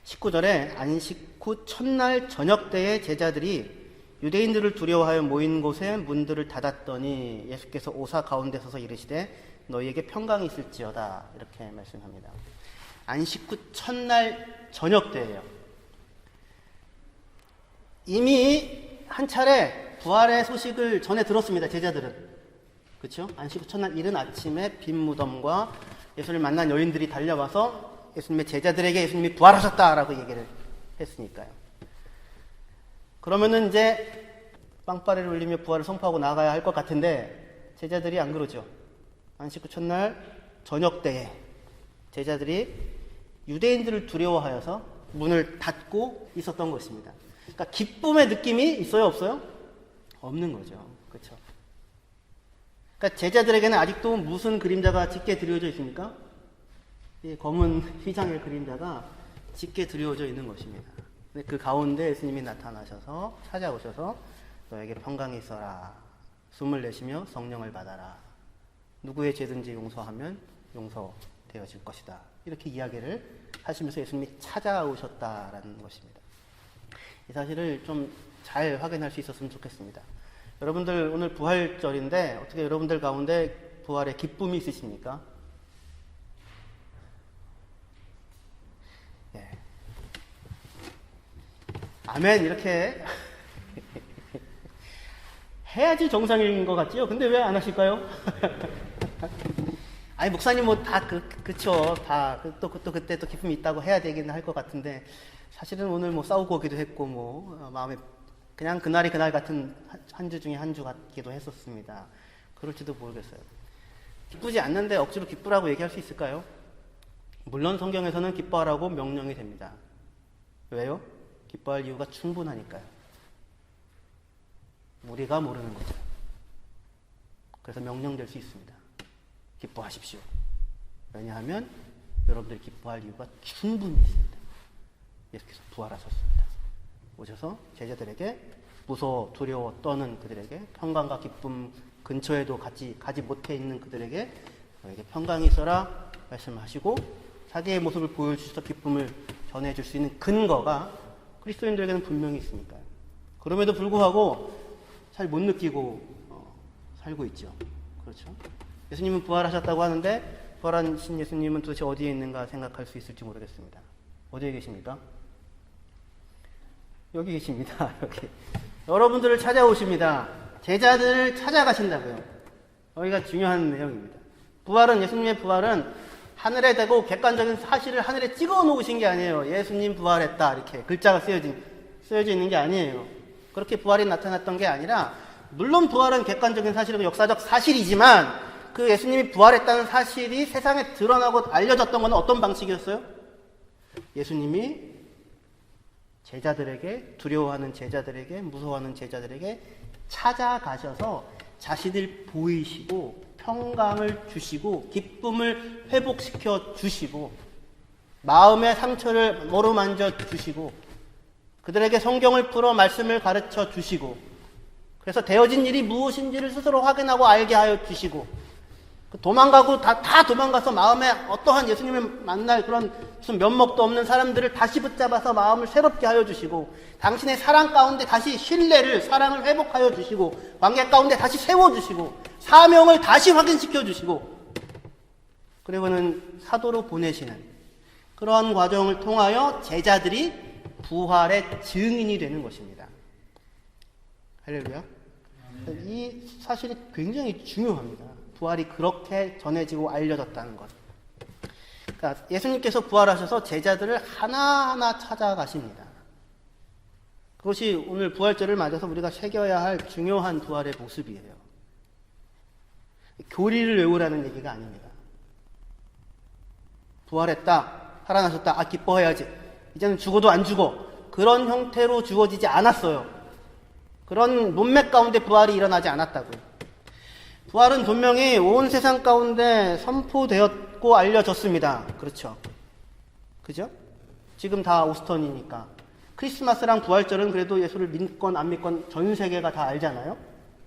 19절에 안식 후 첫날 저녁 때에 제자들이 유대인들을 두려워하여 모인 곳에 문들을 닫았더니 예수께서 오사 가운데 서서 이르시되 너희에게 평강이 있을지어다 이렇게 말씀합니다. 안식 후 첫날 저녁 때예요. 이미 한 차례 부활의 소식을 전해 들었습니다. 제자들은. 그렇죠? 안식 후 첫날 이른 아침에 빈 무덤과 예수를 만난 여인들이 달려와서 예수님의 제자들에게 예수님이 부활하셨다라고 얘기를 했으니까요. 그러면은 이제 빵빠레를 울리며 부활을 선포하고 나가야 할 것 같은데 제자들이 안 그러죠. 안식 후 첫날 저녁 때에 제자들이 유대인들을 두려워하여서 문을 닫고 있었던 것입니다. 그러니까 기쁨의 느낌이 있어요, 없어요? 없는 거죠. 그렇죠? 그러니까 제자들에게는 아직도 무슨 그림자가 짙게 드리워져 있습니까? 이 검은 휘장의 그림자가 짙게 드리워져 있는 것입니다. 근데 그 가운데 예수님이 나타나셔서 찾아오셔서 너에게 평강이 있어라. 숨을 내쉬며 성령을 받아라. 누구의 죄든지 용서하면 용서되어질 것이다. 이렇게 이야기를 하시면서 예수님이 찾아오셨다라는 것입니다. 이 사실을 좀 잘 확인할 수 있었으면 좋겠습니다. 여러분들 오늘 부활절인데 어떻게 여러분들 가운데 부활의 기쁨이 있으십니까? 네. 아멘 이렇게 해야지 정상인 것 같지요? 근데 왜 안 하실까요? 아니 목사님 뭐 다 그쵸 다 또 그때 또 기쁨이 있다고 해야 되긴 할 것 같은데 사실은 오늘 뭐 싸우고 오기도 했고 뭐 마음에 그냥 그날이 그날 같은 한 주 중에 한 주 같기도 했었습니다. 그럴지도 모르겠어요. 기쁘지 않는데 억지로 기쁘라고 얘기할 수 있을까요? 물론 성경에서는 기뻐하라고 명령이 됩니다. 왜요? 기뻐할 이유가 충분하니까요. 우리가 모르는 거죠. 그래서 명령될 수 있습니다. 기뻐하십시오. 왜냐하면 여러분들이 기뻐할 이유가 충분히 있습니다. 예수께서 부활하셨습니다. 오셔서 제자들에게 무서워 두려워 떠는 그들에게 평강과 기쁨 근처에도 가지 못해 있는 그들에게 너에게 평강이 있어라 말씀하시고 자기의 모습을 보여주셔서 기쁨을 전해줄 수 있는 근거가 그리스도인들에게는 분명히 있으니까요. 그럼에도 불구하고 잘 못 느끼고 살고 있죠. 그렇죠? 예수님은 부활하셨다고 하는데 부활하신 예수님은 도대체 어디에 있는가 생각할 수 있을지 모르겠습니다. 어디에 계십니까? 여기 계십니다. 여기. 여러분들을 찾아오십니다. 제자들을 찾아가신다고요. 여기가 중요한 내용입니다. 예수님의 부활은 하늘에 대고 객관적인 사실을 하늘에 찍어 놓으신 게 아니에요. 예수님 부활했다 이렇게 글자가 쓰여져 있는 게 아니에요. 그렇게 부활이 나타났던 게 아니라 물론 부활은 객관적인 사실이고 역사적 사실이지만 그 예수님이 부활했다는 사실이 세상에 드러나고 알려졌던 건 어떤 방식이었어요? 예수님이 제자들에게 두려워하는 제자들에게 무서워하는 제자들에게 찾아가셔서 자신을 보이시고 평강을 주시고 기쁨을 회복시켜 주시고 마음의 상처를 어루만져 주시고 그들에게 성경을 풀어 말씀을 가르쳐 주시고 그래서 되어진 일이 무엇인지를 스스로 확인하고 알게 하여 주시고 도망가고 다 도망가서 마음에 어떠한 예수님을 만날 그런 무슨 면목도 없는 사람들을 다시 붙잡아서 마음을 새롭게 하여 주시고 당신의 사랑 가운데 다시 신뢰를 사랑을 회복하여 주시고 관계 가운데 다시 세워주시고 사명을 다시 확인시켜 주시고 그리고는 사도로 보내시는 그러한 과정을 통하여 제자들이 부활의 증인이 되는 것입니다. 할렐루야. 이 사실이 굉장히 중요합니다. 부활이 그렇게 전해지고 알려졌다는 것. 그러니까 예수님께서 부활하셔서 제자들을 하나하나 찾아가십니다. 그것이 오늘 부활절을 맞아서 우리가 새겨야 할 중요한 부활의 모습이에요. 교리를 외우라는 얘기가 아닙니다. 부활했다, 살아나셨다, 기뻐해야지. 이제는 죽어도 안 죽어. 그런 형태로 주어지지 않았어요. 그런 문맥 가운데 부활이 일어나지 않았다고요. 부활은 분명히 온 세상 가운데 선포되었고 알려졌습니다. 그렇죠? 그죠? 지금 다 오스턴이니까. 크리스마스랑 부활절은 그래도 예수를 믿건 안 믿건 전 세계가 다 알잖아요.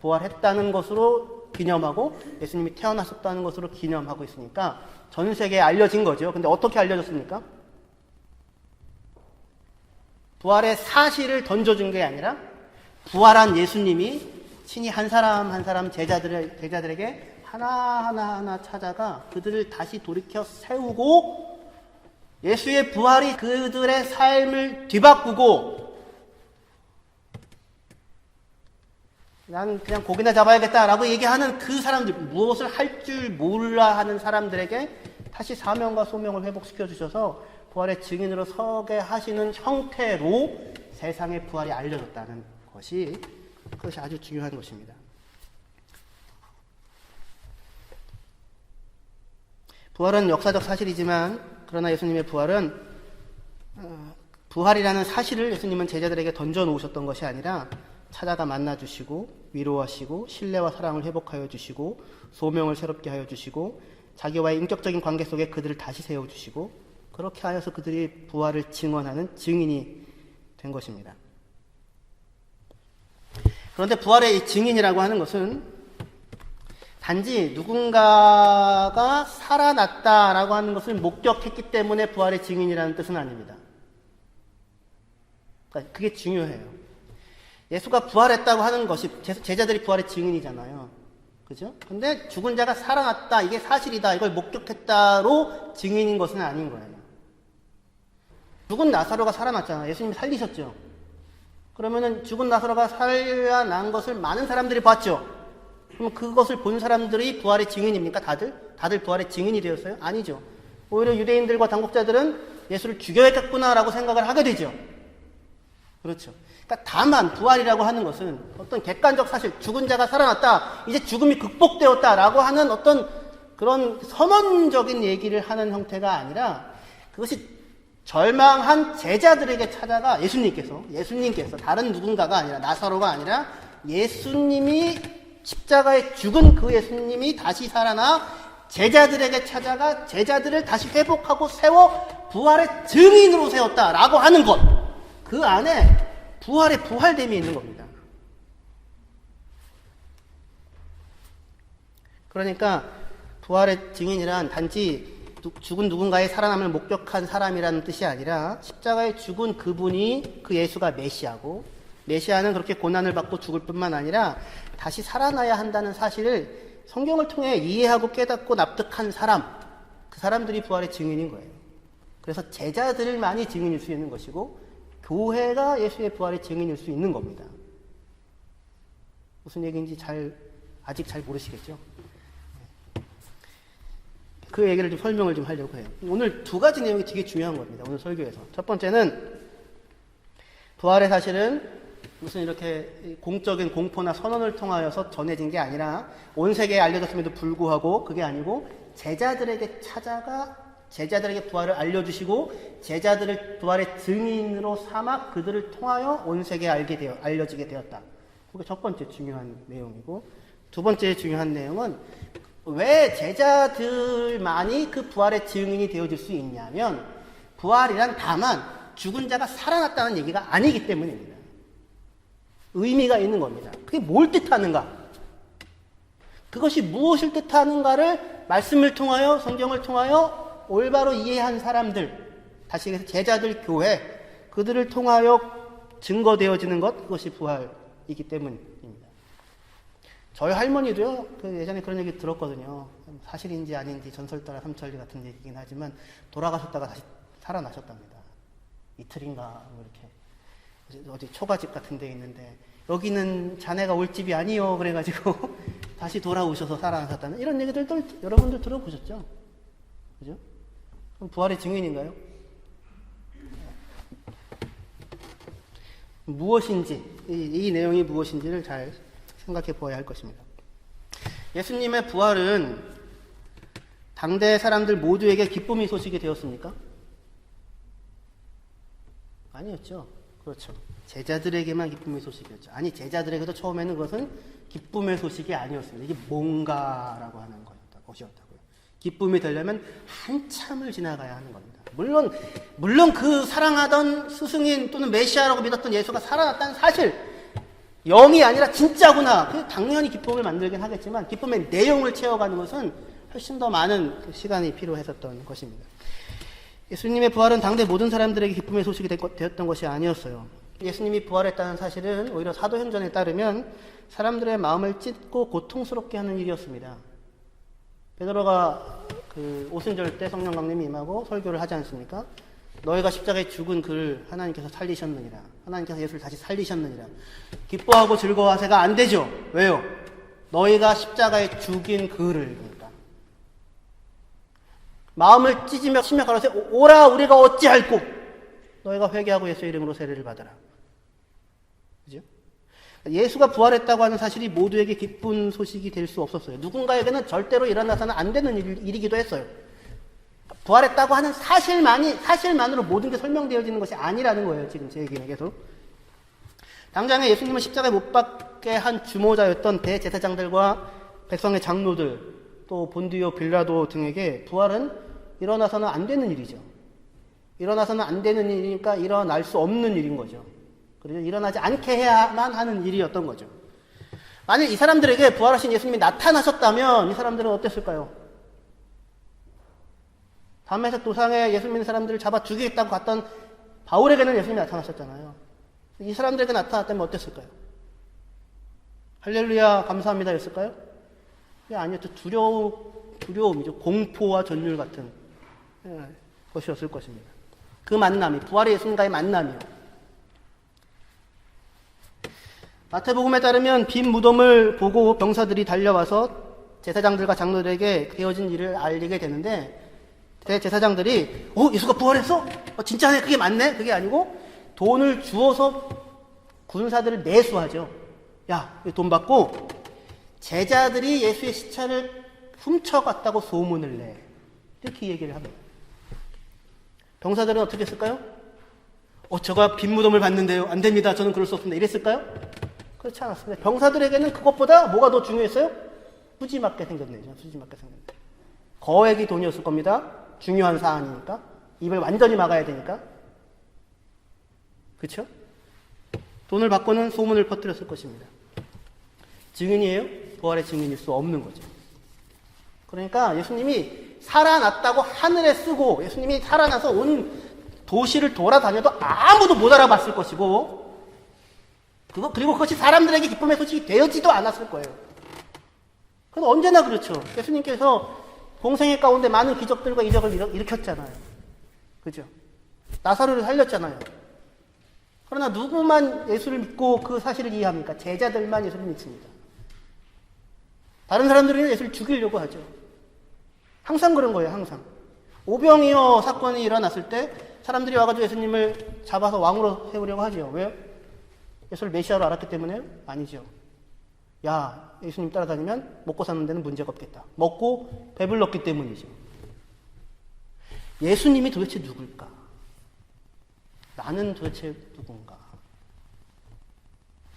부활했다는 것으로 기념하고 예수님이 태어나셨다는 것으로 기념하고 있으니까 전 세계에 알려진 거죠. 근데 어떻게 알려졌습니까? 부활의 사실을 던져준 게 아니라 부활한 예수님이 친히 한 사람 한 사람 제자들에게 하나하나 찾아가 그들을 다시 돌이켜 세우고 예수의 부활이 그들의 삶을 뒤바꾸고 난 그냥 고기나 잡아야겠다라고 얘기하는 그 사람들, 무엇을 할 줄 몰라 하는 사람들에게 다시 사명과 소명을 회복시켜 주셔서 부활의 증인으로 서게 하시는 형태로 세상의 부활이 알려졌다는 것이 그것이 아주 중요한 것입니다. 부활은 역사적 사실이지만 그러나 예수님의 부활은 부활이라는 사실을 예수님은 제자들에게 던져 놓으셨던 것이 아니라 찾아가 만나주시고 위로하시고 신뢰와 사랑을 회복하여 주시고 소명을 새롭게 하여 주시고 자기와의 인격적인 관계 속에 그들을 다시 세워주시고 그렇게 하여서 그들이 부활을 증언하는 증인이 된 것입니다. 그런데 부활의 이 증인이라고 하는 것은 단지 누군가가 살아났다라고 하는 것을 목격했기 때문에 부활의 증인이라는 뜻은 아닙니다. 그러니까 그게 중요해요. 예수가 부활했다고 하는 것이 제자들이 부활의 증인이잖아요. 그죠? 근데 죽은 자가 살아났다, 이게 사실이다, 이걸 목격했다로 증인인 것은 아닌 거예요. 죽은 나사로가 살아났잖아요. 예수님이 살리셨죠. 그러면은 죽은 나사로가 살아난 것을 많은 사람들이 봤죠. 그럼 그것을 본 사람들이 부활의 증인입니까? 다들 부활의 증인이 되었어요? 아니죠. 오히려 유대인들과 당국자들은 예수를 죽여야겠구나라고 생각을 하게 되죠. 그렇죠. 그러니까 다만 부활이라고 하는 것은 어떤 객관적 사실, 죽은 자가 살아났다, 이제 죽음이 극복되었다라고 하는 어떤 그런 선언적인 얘기를 하는 형태가 아니라 그것이 절망한 제자들에게 찾아가 예수님께서 다른 누군가가 아니라 나사로가 아니라 예수님이 십자가에 죽은 그 예수님이 다시 살아나 제자들에게 찾아가 제자들을 다시 회복하고 세워 부활의 증인으로 세웠다라고 하는 것, 그 안에 부활의 부활됨이 있는 겁니다. 그러니까 부활의 증인이란 단지 죽은 누군가의 살아남을 목격한 사람이라는 뜻이 아니라 십자가에 죽은 그분이, 그 예수가 메시아고, 메시아는 그렇게 고난을 받고 죽을 뿐만 아니라 다시 살아나야 한다는 사실을 성경을 통해 이해하고 깨닫고 납득한 사람, 그 사람들이 부활의 증인인 거예요. 그래서 제자들만이 증인일 수 있는 것이고 교회가 예수의 부활의 증인일 수 있는 겁니다. 무슨 얘기인지 아직 잘 모르시겠죠? 그 얘기를 좀 설명을 좀 하려고 해요. 오늘 두 가지 내용이 되게 중요한 겁니다. 오늘 설교에서. 첫 번째는 부활의 사실은 무슨 이렇게 공적인 공포나 선언을 통하여서 전해진 게 아니라 온 세계에 알려졌음에도 불구하고 그게 아니고 제자들에게 찾아가 제자들에게 부활을 알려주시고 제자들을 부활의 증인으로 삼아 그들을 통하여 온 세계에 알려지게 되었다. 그게 첫 번째 중요한 내용이고, 두 번째 중요한 내용은 왜 제자들만이 그 부활의 증인이 되어질 수 있냐면 부활이란 다만 죽은 자가 살아났다는 얘기가 아니기 때문입니다. 의미가 있는 겁니다. 그게 뭘 뜻하는가? 그것이 무엇을 뜻하는가를 말씀을 통하여, 성경을 통하여 올바로 이해한 사람들, 다시 얘기해서 제자들, 교회, 그들을 통하여 증거되어지는 것, 그것이 부활이기 때문입니다. 저희 할머니도요, 예전에 그런 얘기 들었거든요. 사실인지 아닌지 전설 따라 삼천리 같은 얘기긴 하지만 돌아가셨다가 다시 살아나셨답니다. 이틀인가 뭐 이렇게 어디 초가집 같은 데 있는데 여기는 자네가 올 집이 아니요 그래가지고 다시 돌아오셔서 살아나셨다는 이런 얘기들도 여러분들 들어보셨죠? 그죠? 그럼 부활의 증인인가요? 무엇인지, 이 내용이 무엇인지를 잘 생각해 보아야 할 것입니다. 예수님의 부활은 당대 사람들 모두에게 기쁨의 소식이 되었습니까? 아니었죠. 그렇죠. 제자들에게만 기쁨의 소식이었죠. 아니, 제자들에게도 처음에는 그것은 기쁨의 소식이 아니었습니다. 이게 뭔가라고 하는 것이었다고요. 기쁨이 되려면 한참을 지나가야 하는 겁니다. 물론 그 사랑하던 스승인 또는 메시아라고 믿었던 예수가 살아났다는 사실, 영이 아니라 진짜구나. 당연히 기쁨을 만들긴 하겠지만 기쁨의 내용을 채워가는 것은 훨씬 더 많은 시간이 필요했었던 것입니다. 예수님의 부활은 당대 모든 사람들에게 기쁨의 소식이 되었던 것이 아니었어요. 예수님이 부활했다는 사실은 오히려 사도행전에 따르면 사람들의 마음을 찢고 고통스럽게 하는 일이었습니다. 베드로가 그 오순절 때 성령 강림이 임하고 설교를 하지 않습니까? 너희가 십자가에 죽은 그를 하나님께서 살리셨느니라. 하나님께서 예수를 다시 살리셨느니라. 기뻐하고 즐거워하세가 안 되죠. 왜요? 너희가 십자가에 죽인 그를. 그러니까 마음을 찢으며 치며 가로되 오라 우리가 어찌할꼬. 너희가 회개하고 예수의 이름으로 세례를 받아라. 그죠? 예수가 부활했다고 하는 사실이 모두에게 기쁜 소식이 될 수 없었어요. 누군가에게는 절대로 일어나서는 안 되는 일이기도 했어요. 부활했다고 하는 사실만으로 모든 게 설명되어지는 것이 아니라는 거예요. 지금 제 얘기는 계속. 당장에 예수님을 십자가에 못 박게 한 주모자였던 대제사장들과 백성의 장로들, 또 본디오 빌라도 등에게 부활은 일어나서는 안 되는 일이죠. 일어나서는 안 되는 일이니까 일어날 수 없는 일인 거죠. 그래서 일어나지 않게 해야만 하는 일이었던 거죠. 만약 이 사람들에게 부활하신 예수님이 나타나셨다면 이 사람들은 어땠을까요? 담에색 도상에 예수 믿는 사람들을 잡아 죽이겠다고 갔던 바울에게는 예수님이 나타나셨잖아요. 이 사람들에게 나타났다면 어땠을까요? 할렐루야 감사합니다 였을까요? 그게 아니었죠. 두려움이죠. 공포와 전율 같은 것이었을 것입니다. 그 만남이 부활의 예수님과의 만남이요. 마태복음에 따르면 빈 무덤을 보고 병사들이 달려와서 제사장들과 장로들에게 되어진 일을 알리게 되는데 대제사장들이 예수가 부활했어? 진짜네? 그게 맞네? 그게 아니고 돈을 주어서 군사들을 매수하죠. 야, 돈 받고 제자들이 예수의 시체를 훔쳐갔다고 소문을 내. 이렇게 얘기를 합니다. 병사들은 어떻게 했을까요? 저가 빈 무덤을 봤는데요. 안 됩니다. 저는 그럴 수 없습니다. 이랬을까요? 그렇지 않았습니다. 병사들에게는 그것보다 뭐가 더 중요했어요? 푸짐하게 생겼네요. 푸짐하게 생겼네. 거액이 돈이었을 겁니다. 중요한 사안이니까. 입을 완전히 막아야 되니까. 그렇죠? 돈을 받고는 소문을 퍼뜨렸을 것입니다. 증인이에요? 부활의 증인일 수 없는 거죠. 그러니까 예수님이 살아났다고 하늘에 쓰고 예수님이 살아나서 온 도시를 돌아다녀도 아무도 못 알아봤을 것이고 그리고 그것이 사람들에게 기쁨의 소식이 되어지도 않았을 거예요. 그건 언제나 그렇죠. 예수님께서 공생애 가운데 많은 기적들과 이적을 일으켰잖아요. 그죠? 나사로를 살렸잖아요. 그러나 누구만 예수를 믿고 그 사실을 이해합니까? 제자들만 예수를 믿습니다. 다른 사람들은 예수를 죽이려고 하죠. 항상 그런 거예요. 항상. 오병이어 사건이 일어났을 때 사람들이 와가지고 예수님을 잡아서 왕으로 세우려고 하죠. 왜요? 예수를 메시아로 알았기 때문에요? 아니죠. 야, 예수님 따라다니면 먹고 사는 데는 문제가 없겠다. 먹고 배불렀기 때문이죠. 예수님이 도대체 누굴까? 나는 도대체 누군가?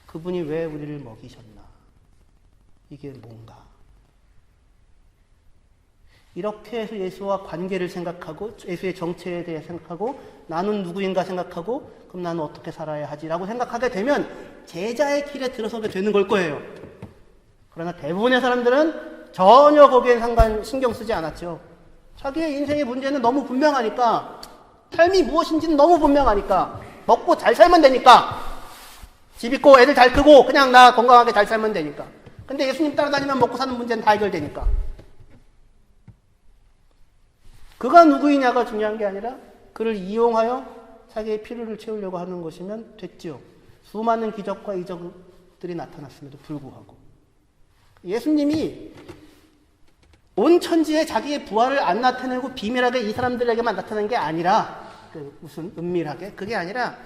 그분이 왜 우리를 먹이셨나? 이게 뭔가? 이렇게 해서 예수와 관계를 생각하고 예수의 정체에 대해 생각하고 나는 누구인가 생각하고 그럼 나는 어떻게 살아야 하지라고 생각하게 되면 제자의 길에 들어서게 되는 걸 거예요. 그러나 대부분의 사람들은 전혀 거기에 신경 쓰지 않았죠. 자기의 인생의 문제는 너무 분명하니까 삶이 무엇인지는 너무 분명하니까 먹고 잘 살면 되니까 집 있고 애들 잘 크고 그냥 나 건강하게 잘 살면 되니까. 근데 예수님 따라다니면 먹고 사는 문제는 다 해결되니까. 그가 누구이냐가 중요한 게 아니라 그를 이용하여 자기의 필요를 채우려고 하는 것이면 됐죠. 수많은 기적과 이적들이 나타났음에도 불구하고 예수님이 온 천지에 자기의 부활을 안 나타내고 비밀하게 이 사람들에게만 나타낸 게 아니라 무슨 은밀하게 그게 아니라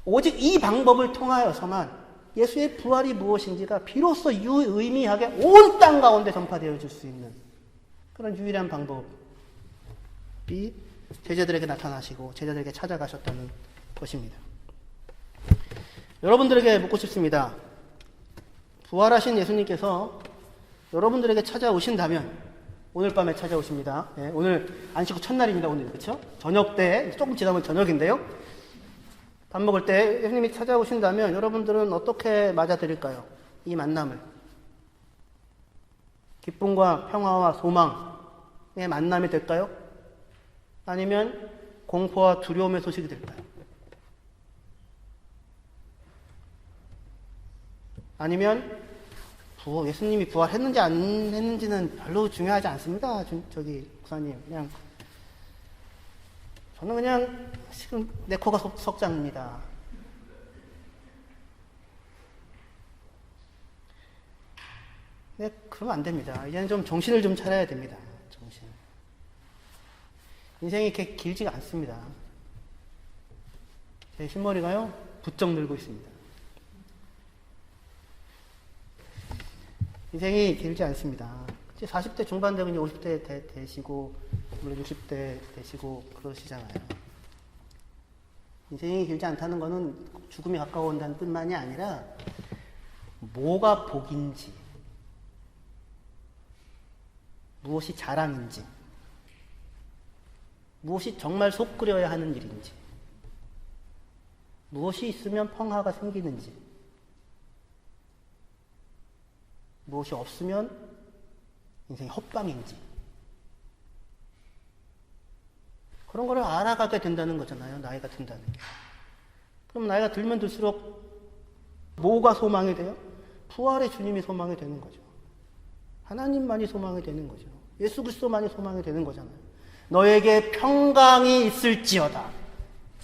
오직 이 방법을 통하여서만 예수의 부활이 무엇인지가 비로소 유의미하게 온 땅 가운데 전파되어 줄 수 있는 그런 유일한 방법이 제자들에게 나타나시고 제자들에게 찾아가셨다는 것입니다. 여러분들에게 묻고 싶습니다. 부활하신 예수님께서 여러분들에게 찾아오신다면 오늘 밤에 찾아오십니다. 네, 오늘 안식 후 첫날입니다. 오늘 그렇죠? 저녁 때 조금 지나면 저녁인데요. 밥 먹을 때 예수님이 찾아오신다면 여러분들은 어떻게 맞아들일까요? 이 만남을 기쁨과 평화와 소망의 만남이 될까요? 아니면 공포와 두려움의 소식이 될까요? 아니면 예수님이 부활했는지 안 했는지는 별로 중요하지 않습니다. 저기 목사님, 저는 그냥 지금 내 코가 석장입니다. 네, 그러면 안 됩니다. 이제는 좀 정신을 좀 차려야 됩니다. 정신. 인생이 이렇게 길지가 않습니다. 제 흰머리가요, 부쩍 늘고 있습니다. 인생이 길지 않습니다. 40대 중반 되면 50대 되시고, 물론 60대 되시고, 그러시잖아요. 인생이 길지 않다는 것은 죽음이 가까워온다는 뿐만이 아니라, 뭐가 복인지, 무엇이 자랑인지, 무엇이 정말 속 끓여야 하는 일인지, 무엇이 있으면 평화가 생기는지, 무엇이 없으면 인생이 헛방인지, 그런 거를 알아가게 된다는 거잖아요. 나이가 든다는 게. 그럼 나이가 들면 들수록 뭐가 소망이 돼요? 부활의 주님이 소망이 되는 거죠. 하나님만이 소망이 되는 거죠. 예수 그리스도만이 소망이 되는 거잖아요. 너에게 평강이 있을지어다.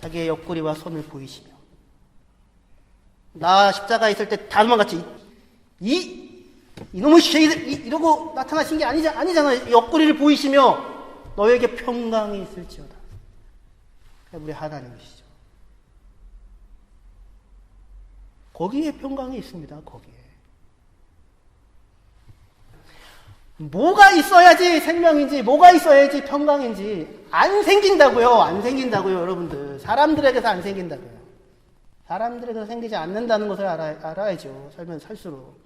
자기의 옆구리와 손을 보이시며. 나 십자가에 있을 때 다 도망갔지. 이놈의 쉐이들 이러고 나타나신 게 아니잖아요. 옆구리를 보이시며 너에게 평강이 있을지어다. 우리 하나님이시죠. 거기에 평강이 있습니다. 거기에. 뭐가 있어야지 생명인지, 뭐가 있어야지 평강인지 안 생긴다고요. 안 생긴다고요, 여러분들. 사람들에게서 안 생긴다고요. 사람들에게서 생기지 않는다는 것을 알아야죠. 살면 살수록.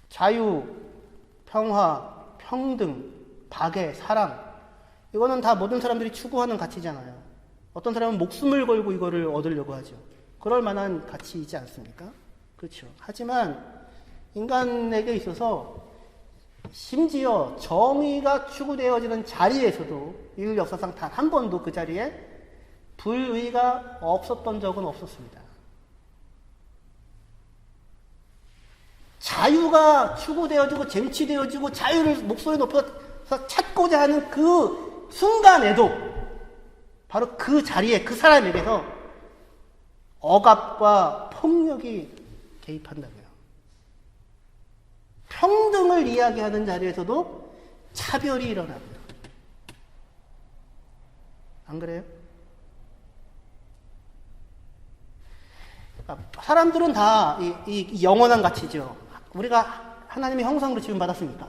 자유, 평화, 평등, 박애, 사랑, 이거는 다 모든 사람들이 추구하는 가치잖아요. 어떤 사람은 목숨을 걸고 이거를 얻으려고 하죠. 그럴 만한 가치이지 않습니까? 그렇죠. 하지만 인간에게 있어서 심지어 정의가 추구되어지는 자리에서도 인류 역사상 단 한 번도 그 자리에 불의가 없었던 적은 없었습니다. 자유가 추구되어지고 쟁취되어지고 자유를 목소리 높여서 찾고자 하는 그 순간에도 바로 그 자리에 그 사람에게서 억압과 폭력이 개입한다고요. 평등을 이야기하는 자리에서도 차별이 일어나고요. 안 그래요? 사람들은 다 이 영원한 가치죠. 우리가 하나님의 형상으로 지음받았으니까.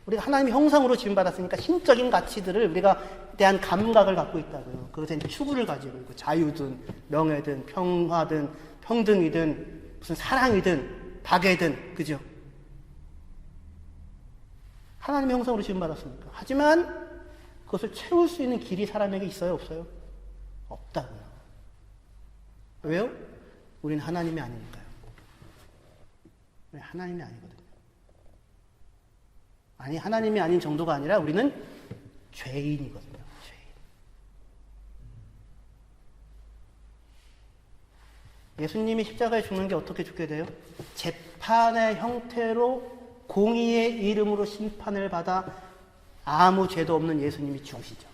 우리가 하나님의 형상으로 지음받았으니까 신적인 가치들을 우리가 대한 감각을 갖고 있다고요. 그것에 추구를 가지고 있고, 자유든 명예든 평화든 평등이든 무슨 사랑이든 박애든, 그죠? 하나님의 형상으로 지음받았으니까. 하지만 그것을 채울 수 있는 길이 사람에게 있어요, 없어요? 없다고요. 왜요? 우리는 하나님이 아니니까요. 우리는 하나님이 아니거든요. 아니, 하나님이 아닌 정도가 아니라 우리는 죄인이거든요. 죄인. 예수님이 십자가에 죽는 게 어떻게 죽게 돼요? 재판의 형태로 공의의 이름으로 심판을 받아 아무 죄도 없는 예수님이 죽으시죠.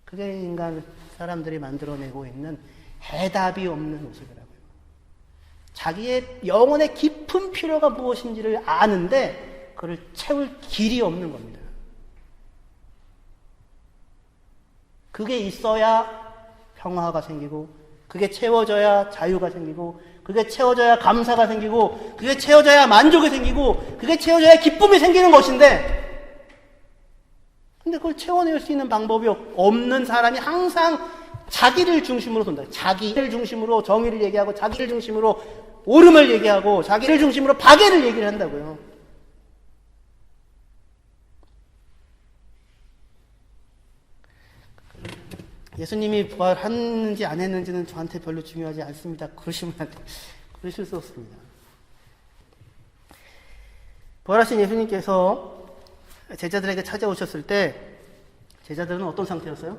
그게 인간 사람들이 만들어내고 있는 해답이 없는 모습이라고요. 자기의 영혼의 깊은 필요가 무엇인지를 아는데 그를 채울 길이 없는 겁니다. 그게 있어야 평화가 생기고, 그게 채워져야 자유가 생기고, 그게 채워져야 감사가 생기고, 그게 채워져야 만족이 생기고, 그게 채워져야 기쁨이 생기는 것인데, 근데 그걸 채워낼 수 있는 방법이 없는 사람이 항상 자기를 중심으로 돈다. 자기를 중심으로 정의를 얘기하고, 자기를 중심으로 옳음을 얘기하고, 자기를 중심으로 박애를 얘기를 한다고요. 예수님이 부활했는지 안 했는지는 저한테 별로 중요하지 않습니다. 그러시면 안 돼요. 그러실 수 없습니다. 부활하신 예수님께서 제자들에게 찾아오셨을 때 제자들은 어떤 상태였어요?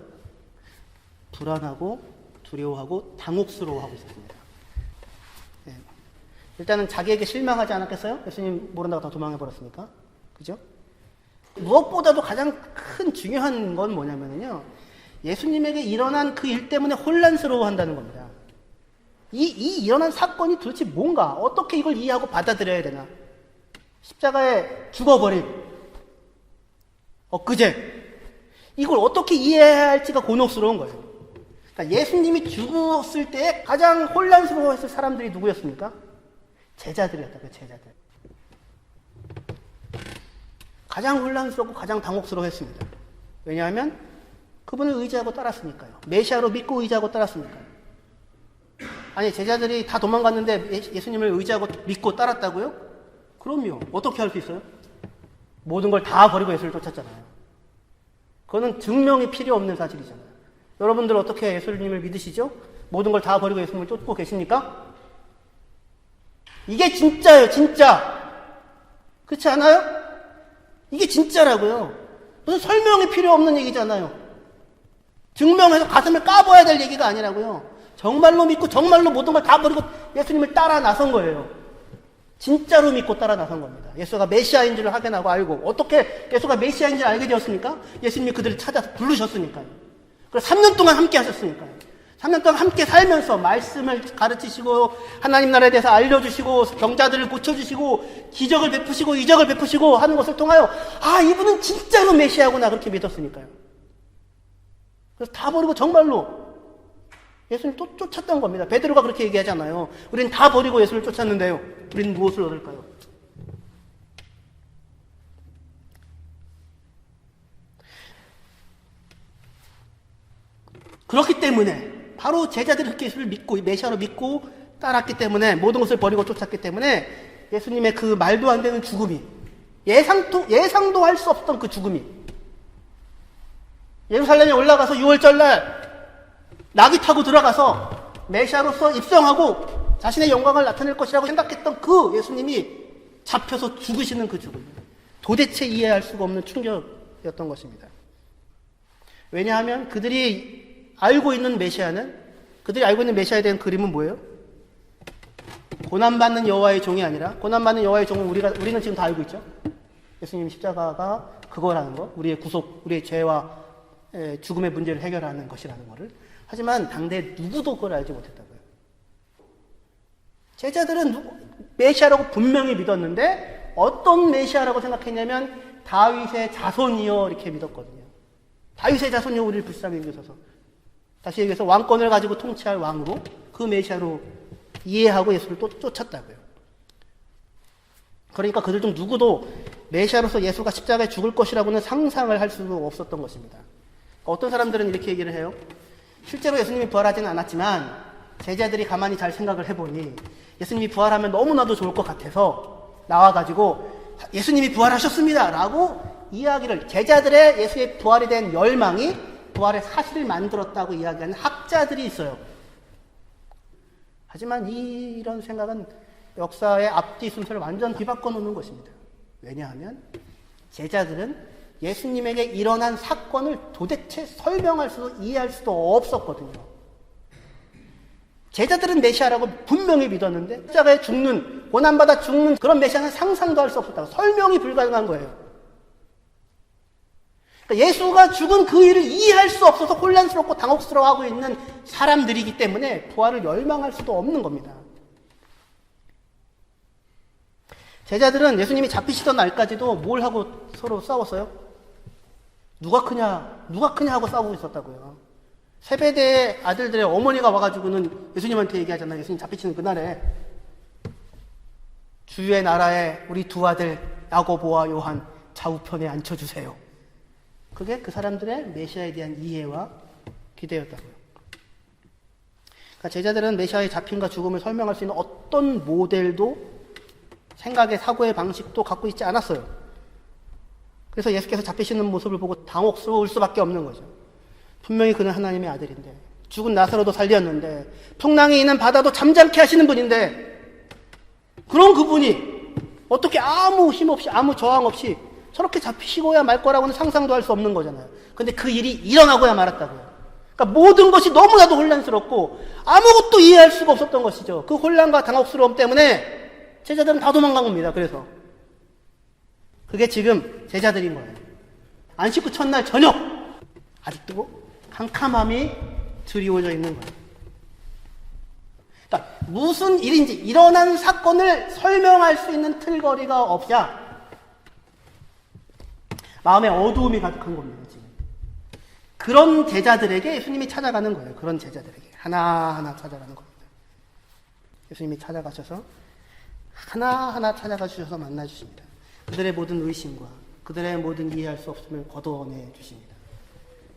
불안하고 두려워하고 당혹스러워하고 있었습니다. 네. 일단은 자기에게 실망하지 않았겠어요? 예수님 모른다고 다 도망해버렸으니까. 그죠? 무엇보다도 가장 큰 중요한 건 뭐냐면요. 예수님에게 일어난 그 일 때문에 혼란스러워 한다는 겁니다. 이 일어난 사건이 도대체 뭔가, 어떻게 이걸 이해하고 받아들여야 되나. 십자가에 죽어버린 엊그제, 이걸 어떻게 이해해야 할지가 곤혹스러운 거예요. 그러니까 예수님이 죽었을 때 가장 혼란스러워했을 사람들이 누구였습니까? 제자들이었다고요, 제자들. 가장 혼란스럽고 가장 당혹스러워했습니다. 왜냐하면 그분을 의지하고 따랐으니까요. 메시아로 믿고 의지하고 따랐으니까요. 아니, 제자들이 다 도망갔는데 예수님을 의지하고 믿고 따랐다고요? 그럼요. 어떻게 할 수 있어요? 모든 걸 다 버리고 예수를 쫓았잖아요. 그거는 증명이 필요 없는 사실이잖아요. 여러분들 어떻게 예수님을 믿으시죠? 모든 걸 다 버리고 예수님을 쫓고 계십니까? 이게 진짜예요, 진짜. 그렇지 않아요? 이게 진짜라고요. 무슨 설명이 필요 없는 얘기잖아요. 증명해서 가슴을 까봐야 될 얘기가 아니라고요. 정말로 믿고 정말로 모든 걸 다 버리고 예수님을 따라 나선 거예요. 진짜로 믿고 따라 나선 겁니다. 예수가 메시아인 줄 확인하고 알고. 어떻게 예수가 메시아인 줄 알게 되었습니까? 예수님이 그들을 찾아서 부르셨으니까요. 그래서 3년 동안 함께 하셨으니까요. 3년 동안 함께 살면서 말씀을 가르치시고 하나님 나라에 대해서 알려주시고 병자들을 고쳐주시고 기적을 베푸시고 이적을 베푸시고 하는 것을 통하여 아, 이분은 진짜로 메시아구나 그렇게 믿었으니까요. 그래서 다 버리고 정말로 예수를 또 쫓았던 겁니다. 베드로가 그렇게 얘기하잖아요. 우리는 다 버리고 예수를 쫓았는데요. 우리는 무엇을 얻을까요? 그렇기 때문에 바로 제자들이 그렇게 예수를 믿고 메시아로 믿고 따랐기 때문에 모든 것을 버리고 쫓았기 때문에 예수님의 그 말도 안 되는 죽음이 예상도 할 수 없었던 그 죽음이 예루살렘에 올라가서 6월절 날 나귀 타고 들어가서 메시아로서 입성하고 자신의 영광을 나타낼 것이라고 생각했던 그 예수님이 잡혀서 죽으시는 그 죽음. 도대체 이해할 수가 없는 충격이었던 것입니다. 왜냐하면 그들이 알고 있는 메시아에 대한 그림은 뭐예요? 고난받는 여호와의 종이 아니라 고난받는 여호와의 종은 우리는 지금 다 알고 있죠. 예수님 십자가가 그거라는 거, 우리의 구속, 우리의 죄와 죽음의 문제를 해결하는 것이라는 것을. 하지만 당대 누구도 그걸 알지 못했다고요. 제자들은 메시아라고 분명히 믿었는데 어떤 메시아라고 생각했냐면 다윗의 자손이여 이렇게 믿었거든요. 다윗의 자손이여 우리를 불쌍히 여기소서. 다시 얘기해서 왕권을 가지고 통치할 왕으로 그 메시아로 이해하고 예수를 또 쫓았다고요. 그러니까 그들 중 누구도 메시아로서 예수가 십자가에 죽을 것이라고는 상상을 할 수도 없었던 것입니다. 어떤 사람들은 이렇게 얘기를 해요. 실제로 예수님이 부활하지는 않았지만 제자들이 가만히 잘 생각을 해보니 예수님이 부활하면 너무나도 좋을 것 같아서 나와가지고 예수님이 부활하셨습니다 라고 이야기를, 제자들의 예수의 부활에 대한 열망이 부활의 사실을 만들었다고 이야기하는 학자들이 있어요. 하지만 이런 생각은 역사의 앞뒤 순서를 완전 뒤바꿔 놓는 것입니다. 왜냐하면 제자들은 예수님에게 일어난 사건을 도대체 설명할 수도 이해할 수도 없었거든요. 제자들은 메시아라고 분명히 믿었는데 십자가에 죽는, 고난받아 죽는 그런 메시아는 상상도 할 수 없었다고, 설명이 불가능한 거예요. 그러니까 예수가 죽은 그 일을 이해할 수 없어서 혼란스럽고 당혹스러워하고 있는 사람들이기 때문에 부활을 열망할 수도 없는 겁니다. 제자들은 예수님이 잡히시던 날까지도 뭘 하고 서로 싸웠어요? 누가 크냐 하고 싸우고 있었다고요. 세베대의 아들들의 어머니가 와가지고는 예수님한테 얘기하잖아요. 예수님 잡히시는 그날에 주의 나라에 우리 두 아들 야고보와 요한 좌우편에 앉혀주세요. 그게 그 사람들의 메시아에 대한 이해와 기대였다고요. 그러니까 제자들은 메시아의 잡힘과 죽음을 설명할 수 있는 어떤 모델도 생각의 사고의 방식도 갖고 있지 않았어요. 그래서 예수께서 잡히시는 모습을 보고 당혹스러울 수밖에 없는 거죠. 분명히 그는 하나님의 아들인데, 죽은 나사로도 살렸는데, 풍랑이 있는 바다도 잠잠케 하시는 분인데, 그런 그분이 어떻게 아무 힘 없이, 아무 저항 없이 저렇게 잡히시고야 말 거라고는 상상도 할 수 없는 거잖아요. 근데 그 일이 일어나고야 말았다고요. 그러니까 모든 것이 너무나도 혼란스럽고 아무것도 이해할 수가 없었던 것이죠. 그 혼란과 당혹스러움 때문에 제자들은 다 도망간 겁니다. 그래서 그게 지금 제자들인 거예요. 안식 후 첫날 저녁 아직도 캄캄함이 드리워져 있는 거예요. 그러니까 무슨 일인지 일어난 사건을 설명할 수 있는 틀거리가 없자 마음에 어두움이 가득한 겁니다. 지금 그런 제자들에게 예수님이 찾아가는 거예요. 그런 제자들에게 하나하나 찾아가는 겁니다. 예수님이 찾아가셔서 하나하나 찾아가 주셔서 만나 주십니다. 그들의 모든 의심과 그들의 모든 이해할 수 없음을 걷어내 주십니다.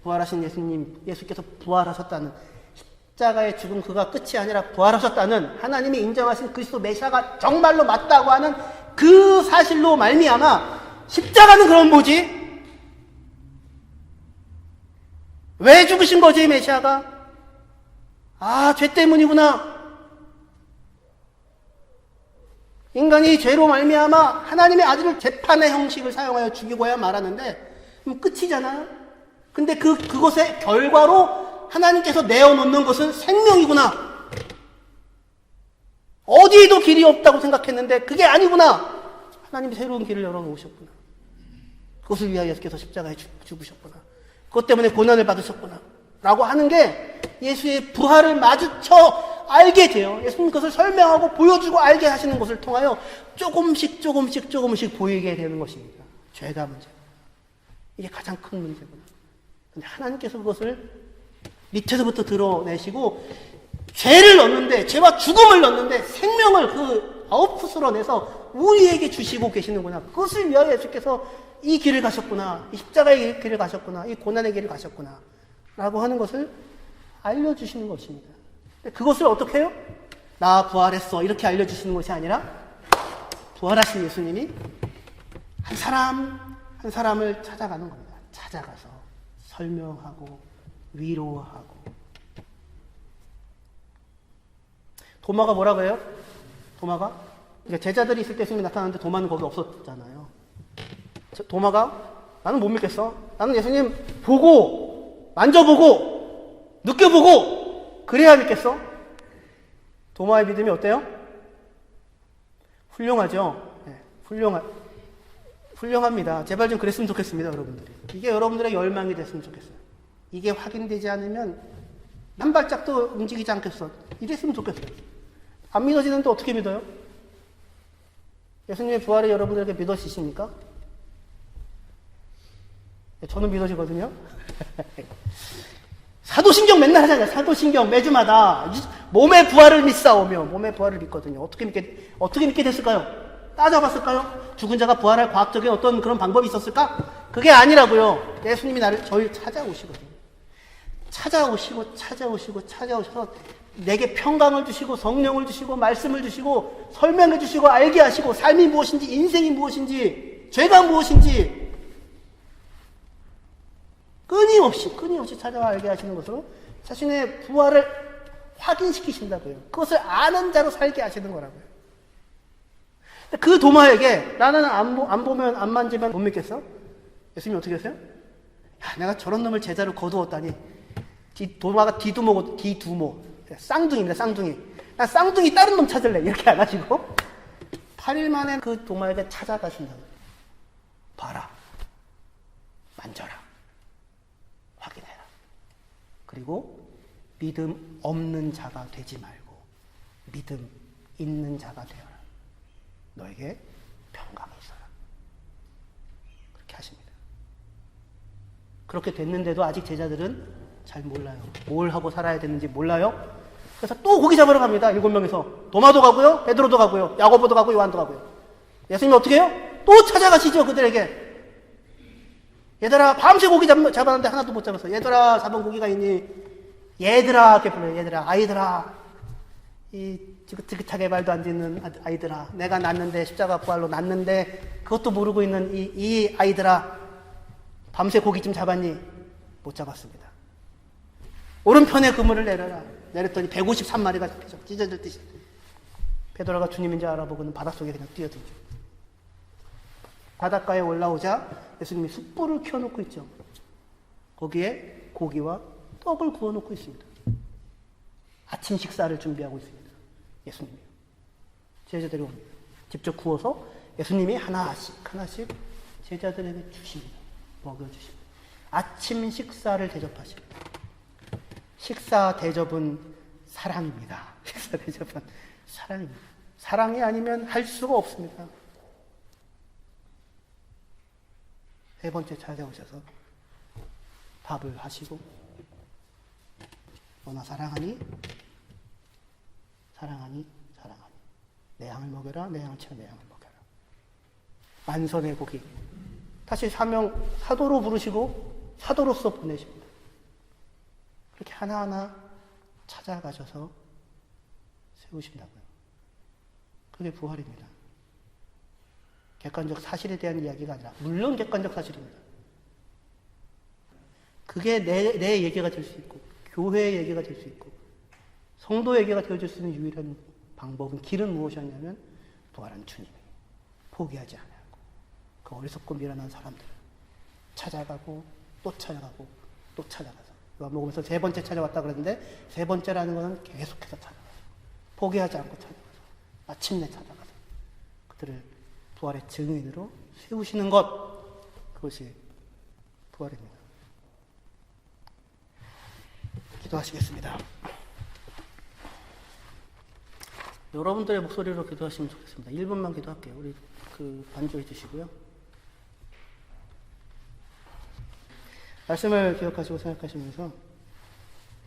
부활하신 예수님, 예수께서 부활하셨다는 십자가의 죽음 그가 끝이 아니라 부활하셨다는 하나님이 인정하신 그리스도 메시아가 정말로 맞다고 하는 그 사실로 말미암아 십자가는 그럼 뭐지? 왜 죽으신 거지 메시아가? 아, 죄 때문이구나. 인간이 죄로 말미암아 하나님의 아들을 재판의 형식을 사용하여 죽이고야 말하는데 그럼 끝이잖아요. 근데 그것의 결과로 하나님께서 내어놓는 것은 생명이구나. 어디에도 길이 없다고 생각했는데 그게 아니구나. 하나님이 새로운 길을 열어놓으셨구나. 그것을 위하여 예수께서 십자가에 죽으셨구나. 그것 때문에 고난을 받으셨구나. 라고 하는 게 예수의 부활을 마주쳐 알게 돼요. 예수님 그것을 설명하고 보여주고 알게 하시는 것을 통하여 조금씩 보이게 되는 것입니다. 죄가 문제. 이게 가장 큰 문제구나. 근데 하나님께서 그것을 밑에서부터 드러내시고 죄를 넣는데, 죄와 죽음을 넣는데 생명을 그 아웃풋으로 내서 우리에게 주시고 계시는구나. 그것을 위하여 예수께서 이 길을 가셨구나. 이 십자가의 길을 가셨구나. 이 고난의 길을 가셨구나. 라고 하는 것을 알려주시는 것입니다. 그것을 어떻게 해요? 나 부활했어. 이렇게 알려주시는 것이 아니라 부활하신 예수님이 한 사람을 찾아가는 겁니다. 찾아가서 설명하고 위로하고. 도마가 뭐라고 해요? 도마가? 그러니까 제자들이 있을 때 예수님이 나타났는데 도마는 거기 없었잖아요. 도마가 나는 못 믿겠어. 나는 예수님 보고 만져보고 느껴보고 그래야 믿겠어. 도마의 믿음이 어때요? 훌륭하죠. 네, 훌륭합니다. 제발 좀 그랬으면 좋겠습니다, 여러분들이. 이게 여러분들의 열망이 됐으면 좋겠어요. 이게 확인되지 않으면 한 발짝도 움직이지 않겠어. 이랬으면 좋겠어요. 안 믿어지는데 어떻게 믿어요? 예수님의 부활을 여러분들에게 믿어지십니까? 저는 믿어지거든요. 사도신경 맨날 하잖아요. 사도신경 매주마다 몸의 부활을 믿사오며 몸의 부활을 믿거든요. 어떻게 믿게 됐을까요? 따져봤을까요? 죽은 자가 부활할 과학적인 어떤 그런 방법이 있었을까? 그게 아니라고요. 예수님이 저희 찾아오시거든요. 찾아오셔서 내게 평강을 주시고 성령을 주시고 말씀을 주시고 설명해 주시고 알게 하시고 삶이 무엇인지 인생이 무엇인지 죄가 무엇인지 끊임없이 찾아와 알게 하시는 것으로 자신의 부활을 확인시키신다고요. 그것을 아는 자로 살게 하시는 거라고요. 그 도마에게 나는 안 보면 안 만지면 못 믿겠어? 예수님이 어떻게 했어요? 야, 내가 저런 놈을 제자로 거두었다니. 도마가 디두모. 쌍둥이입니다, 쌍둥이. 나 쌍둥이 다른 놈 찾을래. 이렇게 안 하시고 8일 만에 그 도마에게 찾아가신다고요. 봐라. 만져라. 확인해라. 그리고 믿음 없는 자가 되지 말고 믿음 있는 자가 되어라. 너에게 평강이 있어라. 그렇게 하십니다. 그렇게 됐는데도 아직 제자들은 잘 몰라요. 뭘 하고 살아야 되는지 몰라요. 그래서 또 고기 잡으러 갑니다. 7명에서. 도마도 가고요. 베드로도 가고요. 야고보도 가고 요한도 가고요. 예수님이 어떻게 해요? 또 찾아가시죠. 그들에게. 얘들아, 밤새 고기 잡았는데 하나도 못 잡았어. 얘들아, 잡은 고기가 있니? 얘들아, 이렇게 불러요. 얘들아, 아이들아. 이 지긋지긋하게 말도 안 듣는 아이들아. 내가 낳는데, 십자가 부활로 낳는데, 그것도 모르고 있는 이 아이들아. 밤새 고기 좀 잡았니? 못 잡았습니다. 오른편에 그물을 내려라. 내렸더니 153마리가 잡혀서 찢어질 듯이. 베드로가 주님인 줄 알아보고는 바닷속에 그냥 뛰어들죠. 바닷가에 올라오자 예수님이 숯불을 켜놓고 있죠. 거기에 고기와 떡을 구워놓고 있습니다. 아침 식사를 준비하고 있습니다. 예수님이. 제자들이 옵니다. 직접 구워서 예수님이 하나씩 제자들에게 주십니다. 먹여주십니다. 아침 식사를 대접하십니다. 식사 대접은 사랑입니다. 식사 대접은 사랑입니다. 사랑이 아니면 할 수가 없습니다. 세 번째 찾아오셔서 밥을 하시고 너나 사랑하니 내 양을 먹여라. 내 양을 채워 내 양을 먹여라. 만선의 고기. 다시 사도로 부르시고 사도로서 보내십니다. 그렇게 하나하나 찾아가셔서 세우신다고요. 그게 부활입니다. 객관적 사실에 대한 이야기가 아니라 물론 객관적 사실입니다. 그게 내 얘기가 될 수 있고 교회의 얘기가 될 수 있고 성도 얘기가 되어줄 수 있는 유일한 방법은 길은 무엇이었냐면 부활한 주님이 포기하지 않아요. 그 어리석고 미련한 사람들을 찾아가고 또 찾아가고 또 찾아가서 요한복음에서 세 번째 찾아왔다 그랬는데 세 번째라는 것은 계속해서 찾아가서 포기하지 않고 찾아가서 마침내 찾아가서 그들을 부활의 증인으로 세우시는 것, 그것이 부활입니다. 기도하시겠습니다. 여러분들의 목소리로 기도하시면 좋겠습니다. 1분만 기도할게요. 우리 반주해 주시고요. 말씀을 기억하시고 생각하시면서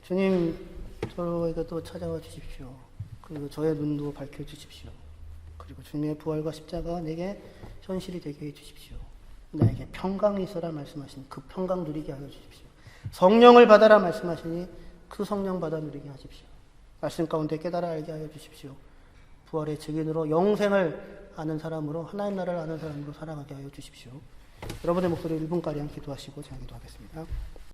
주님, 저에게도 찾아와 주십시오. 그리고 저의 눈도 밝혀 주십시오. 그리고 주님의 부활과 십자가가 내게 현실이 되게 해 주십시오. 나에게 평강이 있어라 말씀하시니 그 평강 누리게 하여 주십시오. 성령을 받아라 말씀하시니 그 성령 받아 누리게 하십시오. 말씀 가운데 깨달아 알게 하여 주십시오. 부활의 증인으로 영생을 아는 사람으로 하나님 나라를 아는 사람으로 살아가게 하여 주십시오. 여러분의 목소리 1분가량 기도하시고 제가 기도하겠습니다.